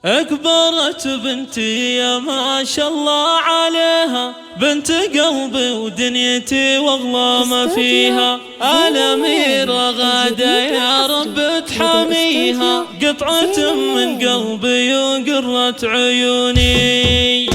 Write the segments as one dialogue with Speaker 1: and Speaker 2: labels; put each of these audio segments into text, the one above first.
Speaker 1: أكبرت بنتي يا ما شاء الله عليها، بنت قلبي ودنيتي واغلى ما فيها. الأميرة غادة يا رب تحاميها، قطعة من قلبي وقرة عيوني.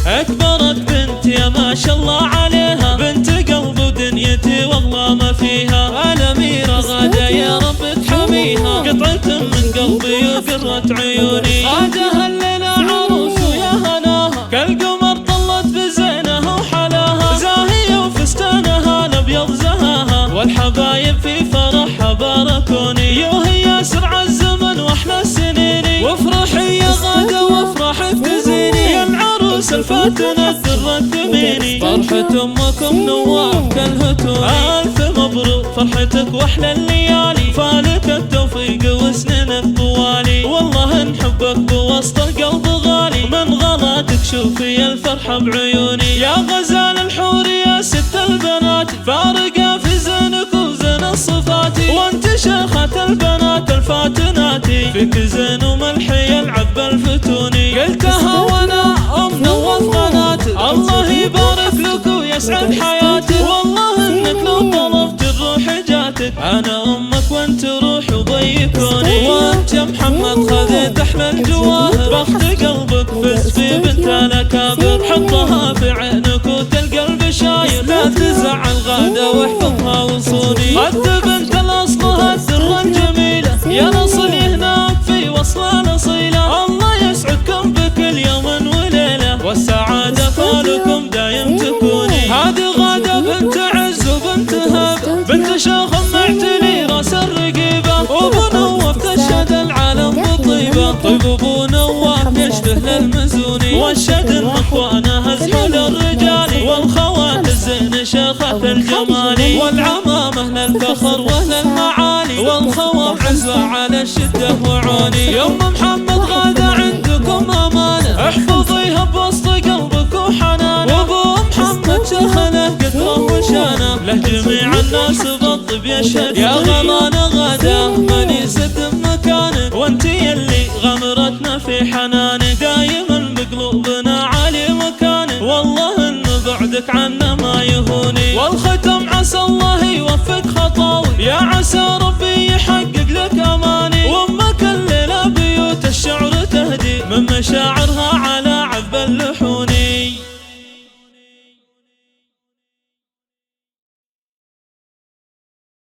Speaker 1: أكبرت بنتي يا ما شاء الله عليها، بنت قلبي ودنيتي واغلى ما فيها. الأميرة غادة يا رب تحاميها، قطعة من قلبي وقرة عيوني. غادة الليلة عروس ويا هناها، كالقمر طلت بزينها وحلاها. زاهية وفستانها الأبيض زهاها، والحبايب في فرحها باركوني. وهي سرع الزمن واحلى السنين، وافرحي يا غادة وافرحك تزيني. يا العروس الفاتنة الدرة الثميني، فرحة أمكم نواف كالهتون. ألف مبروك فرحتك واحلى الليالي، فالك التوفيق وسنينك طوالي. والله نحبك بوسط القلب غالي، من غلاتك شوفي الفرحة بعيوني. يا غزال الحور يا ست البنات، فارقة في زينك وزين الصفات. وانت شيخة البنات الفاتنات، فيك زين وملحي يلعب بالفتوني. قلتها وانا ام نواف قناتك، الله يبارك لك ويسعد حياتك. والله انك لو طلبت الروح جاتك، انا امك وانت روح وضيكوني. وانت يا محمد خذيت احلى الجواهر، بخت قلبك فز في بنت الاكابر. حطها في عينك وتلقى البشاير، لا تزعل غادة واحفظها وصوني. خذت بنت الاصلها الدرة الجميلة، يا نصلي هناك في وصلها الاصيلة. الله يسعدكم بكل يوم وليلة، والسعادة فالكم دايم تكوني. هذه غادة بنت عز وبنت هبة، بنت شيخ معتلي راس الرقيبة. وابو نواف تشهد العالم بالطيبة، طيب ابو نواف يشبه للمزوني. والشد المخوانه ازحول الرجال، والخوات الزين شيخة الجمال. والعمامة للفخر واهل المعالي، والخوام عزوة على الشدة وعوني. يوم محمد غادة عندكم امانة، احفظيها بوسط قلبك وحنانه. وابو محمد شيخنا قدره وشانه، له جميع الناس بالطب يشهد. يا غلانة غادة ماني سد مكانك، وانت يلي غمرتنا في حنانك. دايما بقلوبنا عالي مكانك، والله ان بعدك عنا ما يهوني. والختم عسى الله يوفق خطاوي، يا عسى ربي يحقق لك اماني. وامك الليلة بيوت الشعر تهدي، من مشاعرها على